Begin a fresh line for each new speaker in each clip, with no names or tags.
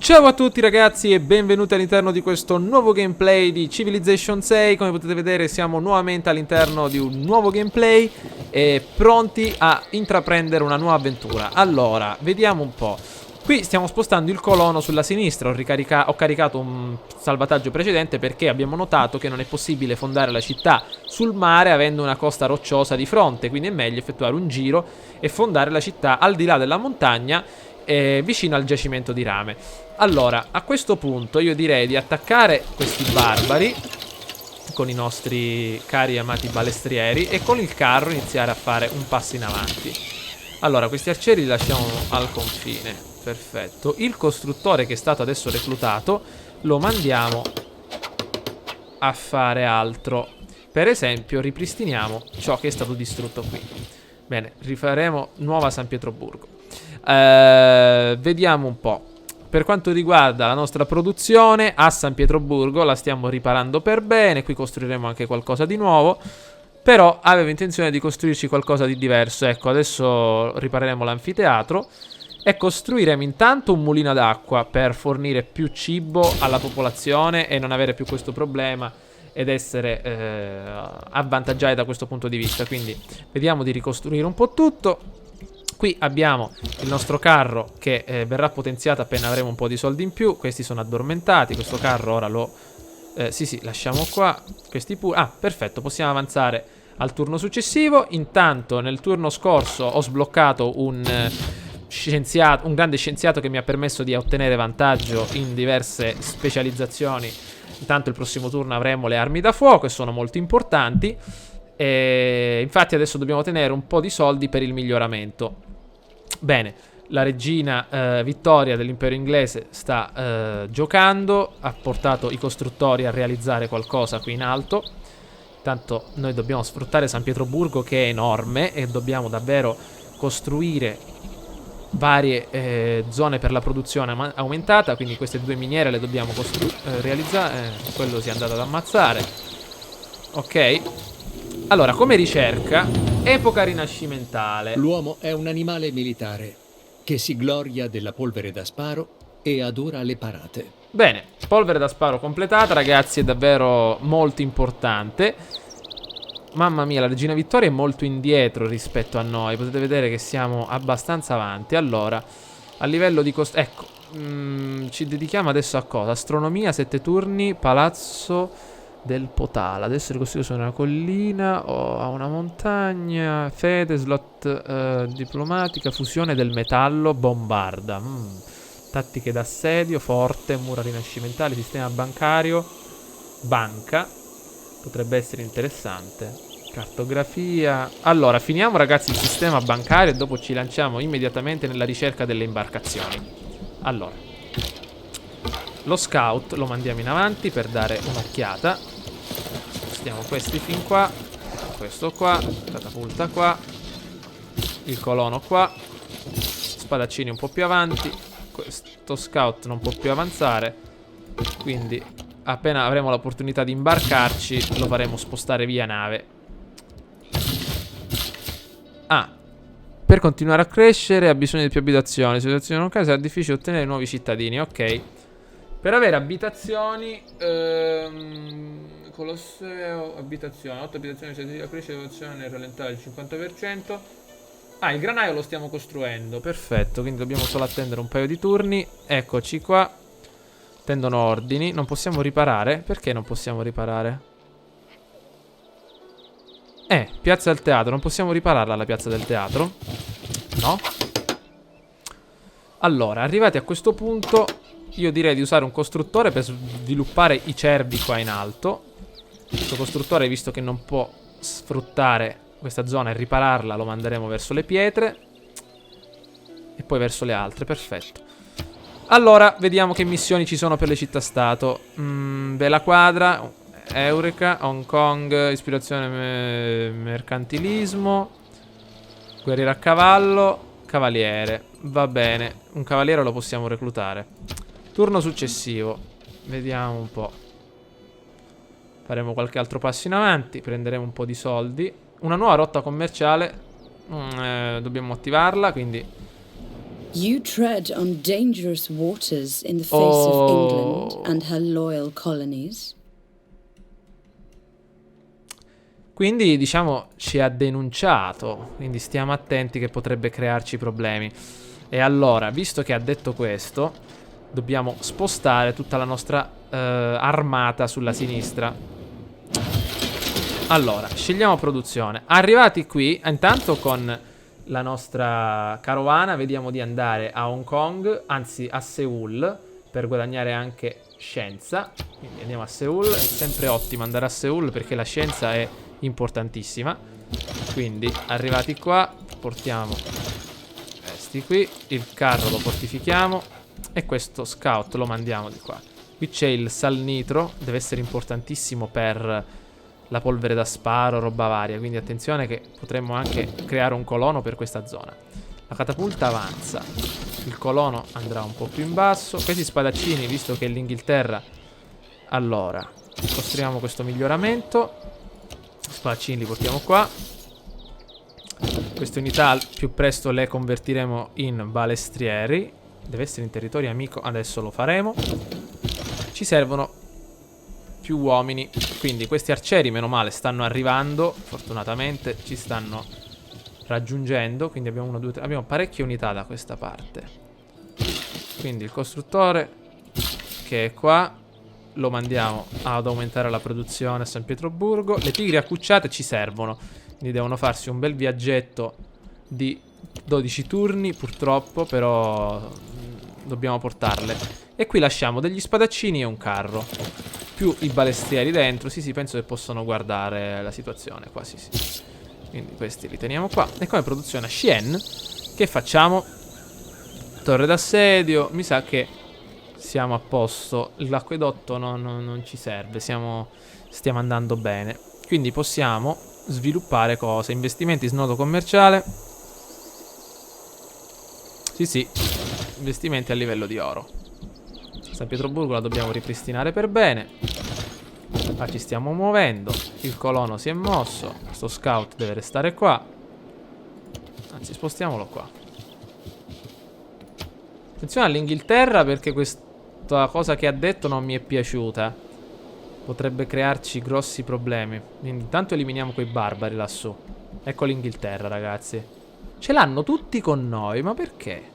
Ciao a tutti ragazzi e benvenuti all'interno di questo nuovo gameplay di Civilization 6. Come potete vedere siamo nuovamente all'interno di un nuovo gameplay e pronti a intraprendere una nuova avventura. Allora, vediamo un po'. Qui stiamo spostando il colono sulla sinistra, ho caricato un salvataggio precedente perché abbiamo notato che non è possibile fondare la città sul mare avendo una costa rocciosa di fronte, quindi è meglio effettuare un giro e fondare la città al di là della montagna vicino al giacimento di rame. Allora, a questo punto io direi di attaccare questi barbari con i nostri cari e amati balestrieri e con il carro iniziare a fare un passo in avanti. Allora, questi arcieri li lasciamo al confine. Perfetto. Il costruttore che è stato adesso reclutato lo mandiamo a fare altro. Per esempio, ripristiniamo ciò che è stato distrutto qui. Bene, rifaremo nuova San Pietroburgo. Vediamo un po'. Per quanto riguarda la nostra produzione, a San Pietroburgo la stiamo riparando per bene. Qui costruiremo anche qualcosa di nuovo. Però avevo intenzione di costruirci qualcosa di diverso. Ecco, adesso ripareremo l'anfiteatro e costruiremo intanto un mulino d'acqua per fornire più cibo alla popolazione e non avere più questo problema ed essere avvantaggiati da questo punto di vista. Quindi vediamo di ricostruire un po' tutto. Qui abbiamo il nostro carro che verrà potenziato appena avremo un po' di soldi in più. Questi sono addormentati. Questo carro ora lo... sì, lasciamo qua. Questi pure... Ah, perfetto, possiamo avanzare al turno successivo. Intanto nel turno scorso ho sbloccato un grande scienziato che mi ha permesso di ottenere vantaggio in diverse specializzazioni. Intanto il prossimo turno avremo le armi da fuoco e sono molto importanti. E infatti adesso dobbiamo ottenere un po' di soldi per il miglioramento. Bene, la regina Vittoria dell'impero inglese sta giocando. Ha portato i costruttori a realizzare qualcosa qui in alto. Intanto noi dobbiamo sfruttare San Pietroburgo che è enorme e dobbiamo davvero costruire varie zone per la produzione aumentata. Quindi queste due miniere le dobbiamo realizzare. Quello si è andato ad ammazzare. Ok. Allora, come ricerca, epoca rinascimentale.
L'uomo è un animale militare che si gloria della polvere da sparo e adora le parate.
Bene, polvere da sparo completata, ragazzi, è davvero molto importante. Mamma mia, la regina Vittoria è molto indietro rispetto a noi. Potete vedere che siamo abbastanza avanti. Allora, a livello di ecco, ci dedichiamo adesso a cosa? Astronomia, 7 turni, palazzo del Potala. Adesso ricostruito su una collina o a una montagna. Fede, slot diplomatica, fusione del metallo, bombarda. Tattiche d'assedio, forte, mura rinascimentali, sistema bancario, banca. Potrebbe essere interessante. Cartografia. Allora, finiamo ragazzi il sistema bancario e dopo ci lanciamo immediatamente nella ricerca delle imbarcazioni. Allora, lo scout lo mandiamo in avanti per dare un'occhiata. Spostiamo questi fin qua. Questo qua. Catapulta qua. Il colono qua. Spadaccini un po' più avanti. Questo scout non può più avanzare. Quindi appena avremo l'opportunità di imbarcarci lo faremo spostare via nave. Ah, per continuare a crescere ha bisogno di più abitazioni. Situazione non caso sarà difficile ottenere nuovi cittadini. Ok. Per avere abitazioni, Colosseo, abitazione, 8 abitazioni, la crescita abitazione rallentare il 50%. Ah, il granaio lo stiamo costruendo, perfetto, quindi dobbiamo solo attendere un paio di turni. Eccoci qua, tendono ordini, non possiamo riparare, perché non possiamo riparare? Piazza del teatro, non possiamo ripararla la piazza del teatro? No? Allora, arrivati a questo punto... Io direi di usare un costruttore per sviluppare i cervi qua in alto. Questo costruttore, visto che non può sfruttare questa zona e ripararla, lo manderemo verso le pietre. E poi verso le altre, perfetto. Allora, vediamo che missioni ci sono per le città-stato. Vela Quadra, Eureka, Hong Kong, ispirazione mercantilismo, guerriero a cavallo, cavaliere. Va bene, un cavaliere lo possiamo reclutare. Turno successivo. Vediamo un po'. Faremo qualche altro passo in avanti. Prenderemo un po' di soldi. Una nuova rotta commerciale. Dobbiamo attivarla. Quindi
You tread on dangerous waters in the face of England and her loyal colonies.
Quindi, diciamo, ci ha denunciato. Quindi stiamo attenti che potrebbe crearci problemi. E allora, visto che ha detto questo, dobbiamo spostare tutta la nostra armata sulla sinistra. Allora, scegliamo produzione. Arrivati qui, intanto con la nostra carovana vediamo di andare a Hong Kong, anzi a Seoul, per guadagnare anche scienza. Quindi andiamo a Seoul. È sempre ottimo andare a Seoul perché la scienza è importantissima. Quindi arrivati qua portiamo questi qui, il carro lo fortifichiamo e questo scout lo mandiamo di qua. Qui c'è il sal nitro, deve essere importantissimo per la polvere da sparo, roba varia, quindi attenzione che potremmo anche creare un colono per questa zona. La catapulta avanza, il colono andrà un po' più in basso. Questi spadaccini, visto che è l'Inghilterra, allora costruiamo questo miglioramento. Spadaccini li portiamo qua. Queste unità al più presto le convertiremo in balestrieri. Deve essere in territorio amico, adesso lo faremo. Ci servono più uomini, quindi questi arcieri meno male stanno arrivando, fortunatamente ci stanno raggiungendo, quindi abbiamo 1, 2, 3, abbiamo parecchie unità da questa parte. Quindi il costruttore che è qua lo mandiamo ad aumentare la produzione a San Pietroburgo. Le tigri accucciate ci servono, quindi devono farsi un bel viaggetto di 12 turni purtroppo, però dobbiamo portarle. E qui lasciamo degli spadaccini e un carro, più i balestrieri dentro. Sì, penso che possono guardare la situazione qua, sì. Quindi questi li teniamo qua. E come produzione a Xi'an, che facciamo? Torre d'assedio, mi sa che siamo a posto. L'acquedotto non ci serve, stiamo andando bene. Quindi possiamo sviluppare cose. Investimenti, snodo commerciale. Sì, investimenti a livello di oro. San Pietroburgo la dobbiamo ripristinare per bene. Qua ci stiamo muovendo. Il colono si è mosso. Questo scout deve restare qua. Anzi, spostiamolo qua. Attenzione all'Inghilterra, perché questa cosa che ha detto non mi è piaciuta. Potrebbe crearci grossi problemi. Quindi intanto eliminiamo quei barbari lassù. Ecco l'Inghilterra, ragazzi. Ce l'hanno tutti con noi, ma perché?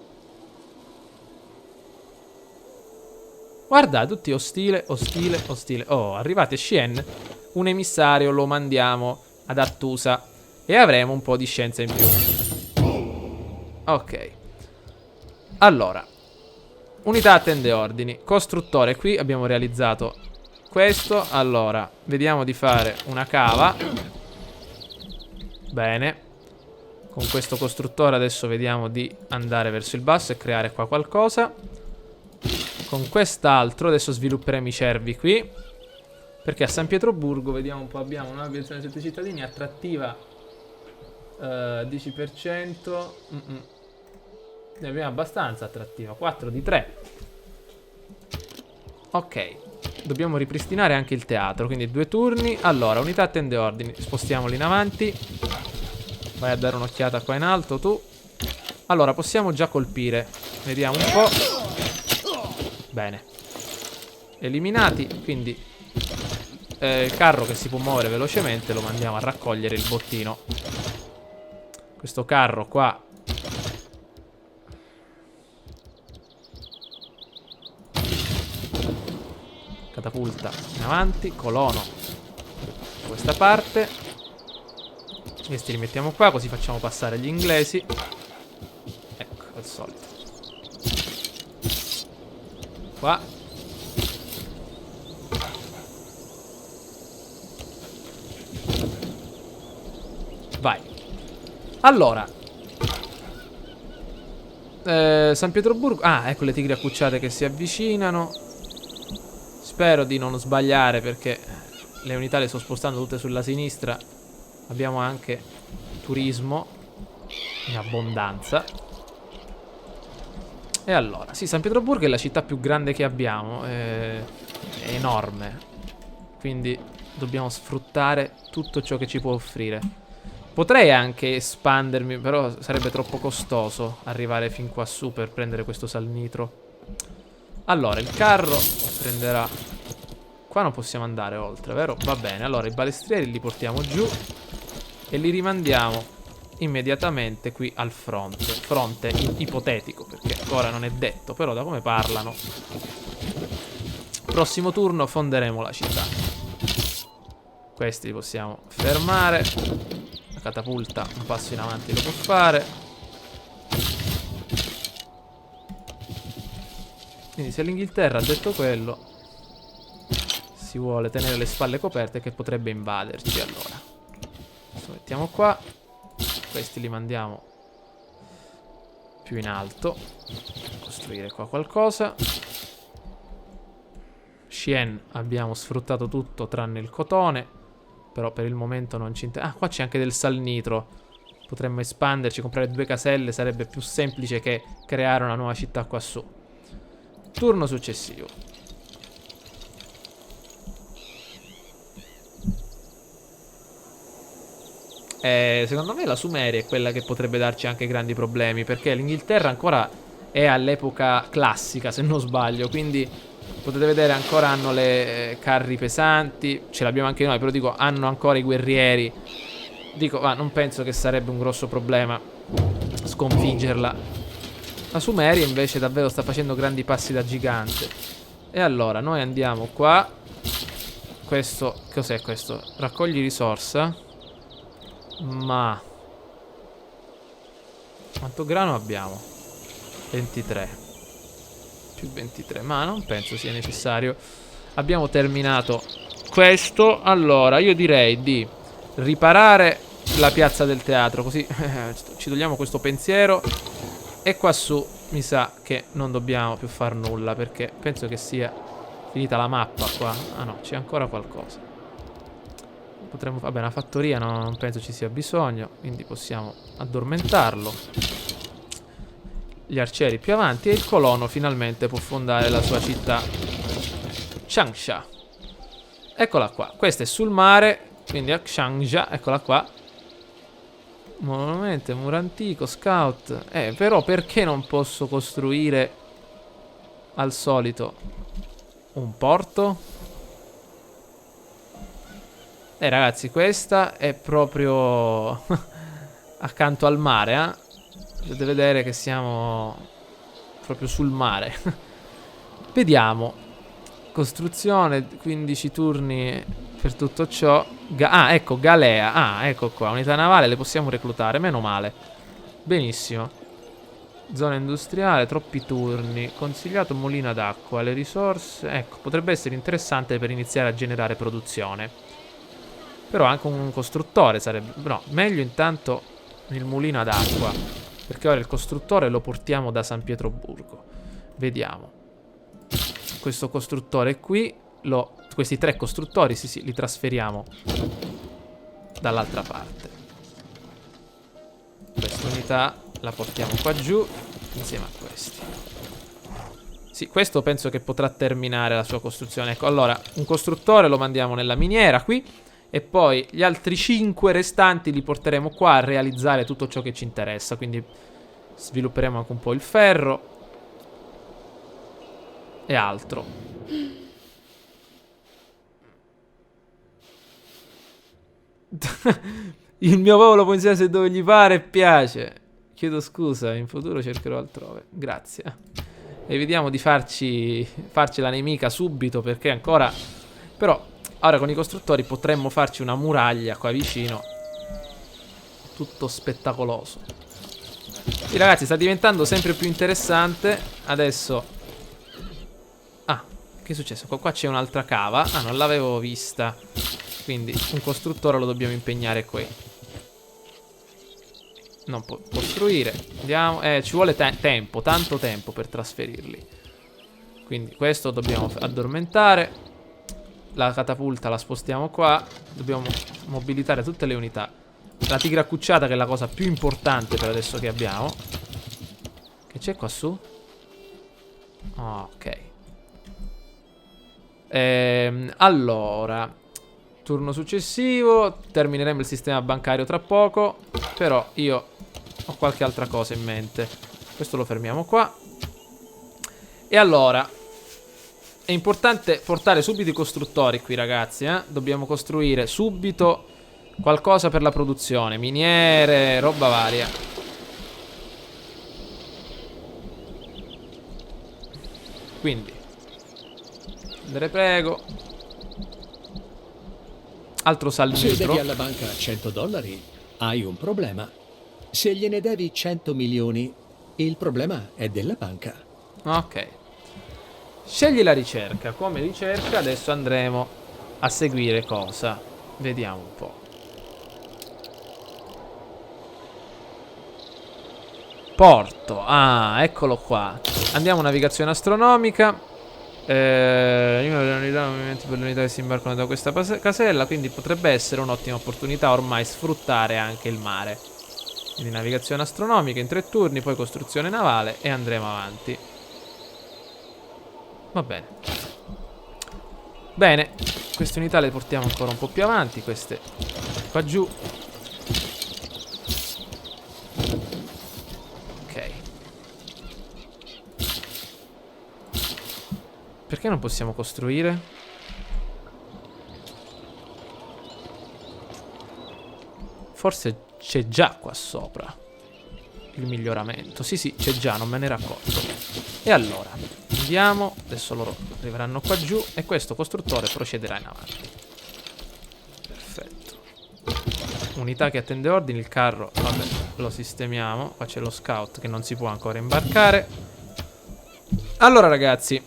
Guarda, tutti ostile. Oh, arrivate a Xi'an. Un emissario lo mandiamo ad Attusa e avremo un po' di scienza in più. Ok. Allora, unità attende ordini. Costruttore, qui abbiamo realizzato questo. Allora, vediamo di fare una cava. Bene. Con questo costruttore adesso vediamo di andare verso il basso e creare qua qualcosa. Con quest'altro adesso svilupperemo i cervi qui, perché a San Pietroburgo, vediamo un po', abbiamo un'aviazione sui cittadini attrattiva 10%. Ne abbiamo abbastanza attrattiva, 4 di 3. Ok, dobbiamo ripristinare anche il teatro, quindi 2 turni. Allora, unità attende ordini, spostiamoli in avanti. Vai a dare un'occhiata qua in alto tu. Allora, possiamo già colpire. Vediamo un po'. Bene. Eliminati. Quindi il carro che si può muovere velocemente lo mandiamo a raccogliere il bottino. Questo carro qua catapulta in avanti. Colono da questa parte. Questi li mettiamo qua, così facciamo passare gli inglesi. Ecco, al solito. Qua. Vai. Allora, San Pietroburgo. Ah, ecco le tigri accucciate che si avvicinano. Spero di non sbagliare, perché le unità le sto spostando tutte sulla sinistra. Abbiamo anche turismo in abbondanza. E allora, sì, San Pietroburgo è la città più grande che abbiamo, è enorme, quindi dobbiamo sfruttare tutto ciò che ci può offrire. Potrei anche espandermi, però sarebbe troppo costoso arrivare fin qua su per prendere questo salnitro. Allora, il carro prenderà... Qua non possiamo andare oltre, vero? Va bene, allora i balestrieri li portiamo giù e li rimandiamo immediatamente qui al fronte. Fronte ipotetico, perché ancora non è detto, però da come parlano. Prossimo turno fonderemo la città. Questi li possiamo fermare. La catapulta un passo in avanti lo può fare. Quindi se l'Inghilterra ha detto quello, si vuole tenere le spalle coperte che potrebbe invaderci. Allora lo mettiamo qua. Questi li mandiamo più in alto. Costruire qua qualcosa. Xi'an abbiamo sfruttato tutto tranne il cotone, però per il momento non ci interessa. Ah, qua c'è anche del salnitro. Potremmo espanderci, comprare 2 caselle. Sarebbe più semplice che creare una nuova città qua su. Turno successivo. Secondo me la Sumeria è quella che potrebbe darci anche grandi problemi, perché l'Inghilterra ancora è all'epoca classica, se non sbaglio. Quindi potete vedere ancora hanno le carri pesanti. Ce l'abbiamo anche noi, però dico hanno ancora i guerrieri. Dico, ma non penso che sarebbe un grosso problema sconfiggerla. La Sumeria invece davvero sta facendo grandi passi da gigante. E allora noi andiamo qua. Questo, cos'è questo? Raccogli risorsa. Ma quanto grano abbiamo? 23. Più 23. Ma non penso sia necessario. Abbiamo terminato questo. Allora io direi di riparare la piazza del teatro, così ci togliamo questo pensiero. E qua su mi sa che non dobbiamo più far nulla, perché penso che sia finita la mappa qua. Ah no, c'è ancora qualcosa. Potremmo... Vabbè, una fattoria no, non penso ci sia bisogno, quindi possiamo addormentarlo. Gli arcieri più avanti e il colono finalmente può fondare la sua città. Changsha. Eccola qua. Questa è sul mare, quindi a Changsha, eccola qua. Monumento, muro antico, scout. Però perché non posso costruire al solito un porto? Ragazzi, questa è proprio accanto al mare, Potete vedere che siamo proprio sul mare. Vediamo. Costruzione, 15 turni per tutto ciò. Ecco, galea. Ecco qua, unità navale, le possiamo reclutare, meno male. Benissimo. Zona industriale, troppi turni. Consigliato mulino d'acqua, le risorse. Ecco, potrebbe essere interessante per iniziare a generare produzione. Però anche un costruttore sarebbe... No, meglio intanto il mulino ad acqua, perché ora il costruttore lo portiamo da San Pietroburgo. Vediamo. Questo costruttore qui questi 3 costruttori, sì, li trasferiamo dall'altra parte. Questa unità la portiamo qua giù insieme a questi. Sì, questo penso che potrà terminare la sua costruzione. Ecco, allora, un costruttore lo mandiamo nella miniera qui. E poi gli altri 5 restanti li porteremo qua a realizzare tutto ciò che ci interessa. Quindi svilupperemo anche un po' il ferro e altro. Il mio popolo può insegnare dove gli pare e piace. Chiedo scusa, in futuro cercherò altrove. Grazie. Evitiamo di farcela nemica subito, perché ancora... Però... Ora con i costruttori potremmo farci una muraglia qua vicino. Tutto spettacoloso. Sì, ragazzi, sta diventando sempre più interessante. Adesso... che è successo? Qua c'è un'altra cava. Non l'avevo vista. Quindi un costruttore lo dobbiamo impegnare qui. Non può costruire. Andiamo. Ci vuole tempo, tanto tempo per trasferirli. Quindi questo dobbiamo addormentare. La catapulta la spostiamo qua. Dobbiamo mobilitare tutte le unità. La tigre accucciata, che è la cosa più importante per adesso che abbiamo. Che c'è qua su? Ok. Allora, Turno successivo. Termineremo il sistema bancario tra poco. Però io ho qualche altra cosa in mente. Questo lo fermiamo qua. E allora è importante portare subito i costruttori qui, ragazzi, Dobbiamo costruire subito qualcosa per la produzione. Miniere, roba varia. Quindi le prego. Altro
Se
salnitro.
devi alla banca $100, hai un problema. Se gliene devi 100 milioni, il problema è della banca.
Ok. Scegli la ricerca. Come ricerca adesso andremo a seguire cosa? Vediamo un po'. Porto. Ah, eccolo qua. Andiamo a navigazione astronomica. Una delle unità movimenti per le unità che si imbarcano da questa casella. Quindi potrebbe essere un'ottima opportunità ormai sfruttare anche il mare. Quindi navigazione astronomica in 3 turni. Poi costruzione navale. E andremo avanti. Va bene. Bene. Queste unità le portiamo ancora un po' più avanti. Queste qua giù. Ok. Perché non possiamo costruire? Forse c'è già qua sopra il miglioramento. Sì, sì, c'è già, non me ne ero accorto. E allora, andiamo. Adesso loro arriveranno qua giù e questo costruttore procederà in avanti. Perfetto. Unità che attende ordini. Il carro, vabbè, lo sistemiamo. Qua c'è lo scout che non si può ancora imbarcare. Allora, ragazzi,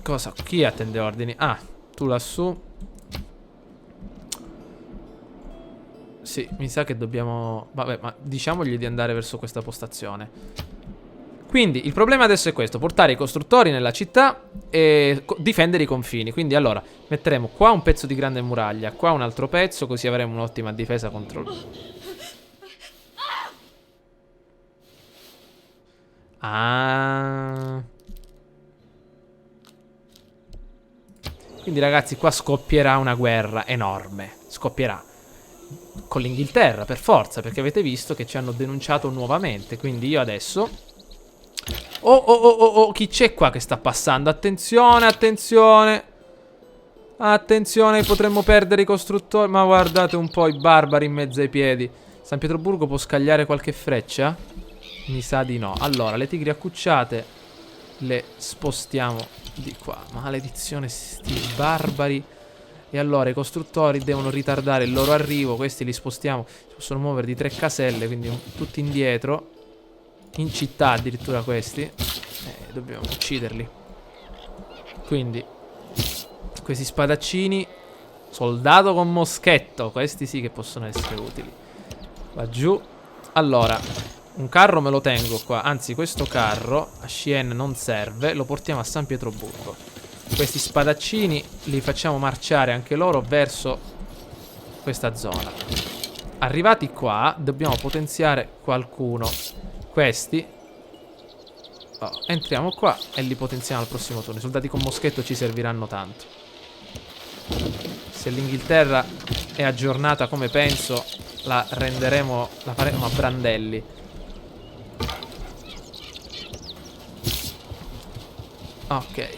cosa? Chi attende ordini? Ah, tu lassù. Sì, mi sa che dobbiamo... Vabbè, ma diciamogli di andare verso questa postazione. Quindi, il problema adesso è questo. Portare i costruttori nella città e difendere i confini. Quindi, allora, metteremo qua un pezzo di grande muraglia, qua un altro pezzo, così avremo un'ottima difesa contro... Ah... Quindi, ragazzi, qua scoppierà una guerra enorme. Scoppierà. Con l'Inghilterra, per forza, perché avete visto che ci hanno denunciato nuovamente. Quindi io adesso... Oh, chi c'è qua che sta passando? Attenzione, attenzione. Attenzione, potremmo perdere i costruttori. Ma guardate un po' i barbari in mezzo ai piedi. San Pietroburgo può scagliare qualche freccia? Mi sa di no. Allora, le tigri accucciate le spostiamo di qua. Maledizione, sti barbari. E allora i costruttori devono ritardare il loro arrivo. Questi li spostiamo. Si possono muovere di 3 caselle, quindi tutti indietro. In città addirittura questi. Dobbiamo ucciderli. Quindi questi spadaccini. Soldato con moschetto. Questi sì che possono essere utili. Va giù. Allora, un carro me lo tengo qua. Anzi, questo carro a Chien non serve. Lo portiamo a San Pietroburgo. Questi spadaccini li facciamo marciare anche loro verso questa zona. Arrivati qua dobbiamo potenziare qualcuno. Questi entriamo qua e li potenziamo al prossimo turno. I soldati con moschetto ci serviranno tanto. Se l'Inghilterra è aggiornata come penso, la renderemo, la faremo a brandelli. Ok.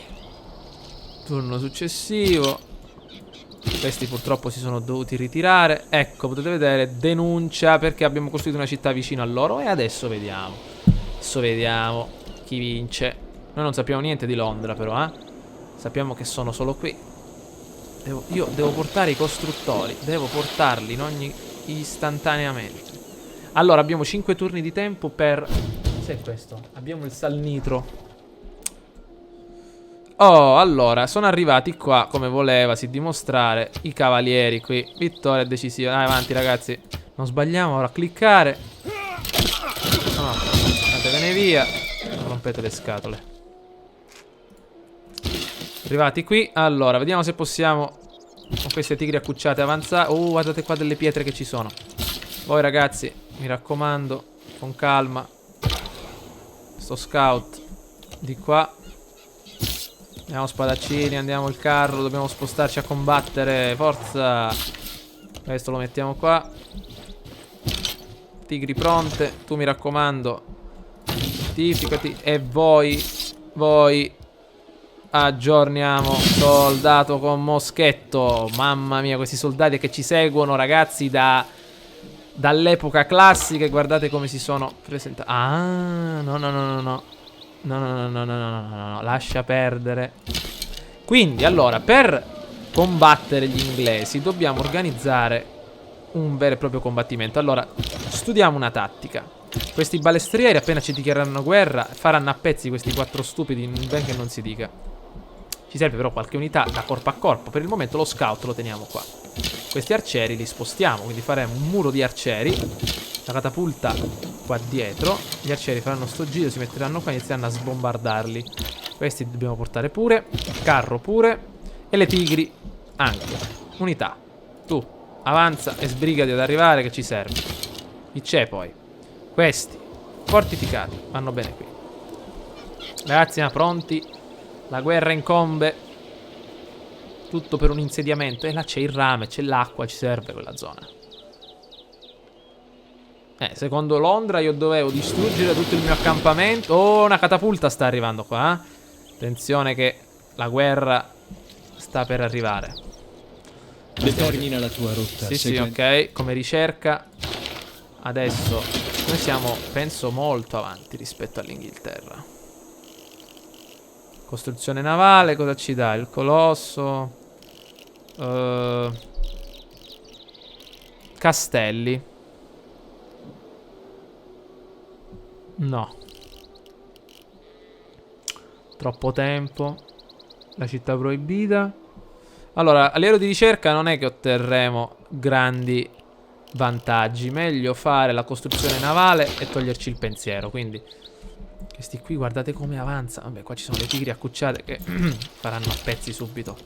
Turno successivo. Questi purtroppo si sono dovuti ritirare. Ecco, potete vedere, denuncia perché abbiamo costruito una città vicino a loro. E adesso vediamo. Adesso vediamo chi vince. Noi non sappiamo niente di Londra però, Sappiamo che sono solo qui. Io devo portare i costruttori. Devo portarli in ogni... istantaneamente. Allora, abbiamo 5 turni di tempo per... Cos'è questo? Abbiamo il salnitro. Oh, allora, sono arrivati qua, come volevasi dimostrare, i cavalieri qui. Vittoria decisiva. Dai, avanti, ragazzi. Non sbagliamo, ora a cliccare. No, andatevene via. Non rompete le scatole. Arrivati qui. Allora, vediamo se possiamo, con queste tigri accucciate, avanzare. Guardate qua delle pietre che ci sono. Voi, ragazzi, mi raccomando, con calma. Sto scout di qua Andiamo spadaccini, andiamo il carro. Dobbiamo spostarci a combattere. Forza. Questo lo mettiamo qua. Tigri pronte. Tu mi raccomando, fortificati. E voi aggiorniamo. Soldato con moschetto. Mamma mia, questi soldati che ci seguono, ragazzi, dall'epoca classica. Guardate come si sono presentati. Ah, no. No, lascia perdere. Quindi, allora, per combattere gli inglesi dobbiamo organizzare un vero e proprio combattimento. Allora, studiamo una tattica. Questi balestrieri, appena ci dichiareranno guerra, faranno a pezzi questi 4 stupidi, ben che non si dica. Ci serve però qualche unità da corpo a corpo. Per il momento lo scout lo teniamo qua. Questi arcieri li spostiamo, quindi faremo un muro di arcieri. La catapulta qua dietro. Gli arcieri faranno sto giro, si metteranno qua e inizieranno a sbombardarli. Questi dobbiamo portare pure. Il carro pure. E le tigri anche. Unità. Tu avanza e sbrigati ad arrivare, che ci serve. Chi c'è poi? Questi fortificati vanno bene qui. Ragazzi, ma pronti? La guerra incombe. Tutto per un insediamento. E là c'è il rame, c'è l'acqua, ci serve quella zona. Secondo Londra io dovevo distruggere tutto il mio accampamento. Oh, una catapulta sta arrivando qua. Attenzione che la guerra sta per arrivare.
Determina la tua rotta.
Sì, ok. Come ricerca adesso noi siamo, penso, molto avanti rispetto all'Inghilterra. Costruzione navale, cosa ci dà? Il colosso. Castelli. No. Troppo tempo. La città proibita. Allora, a livello di ricerca non è che otterremo grandi vantaggi. Meglio fare la costruzione navale e toglierci il pensiero. Quindi questi qui guardate come avanza. Vabbè, qua ci sono le tigri accucciate che faranno a pezzi subito.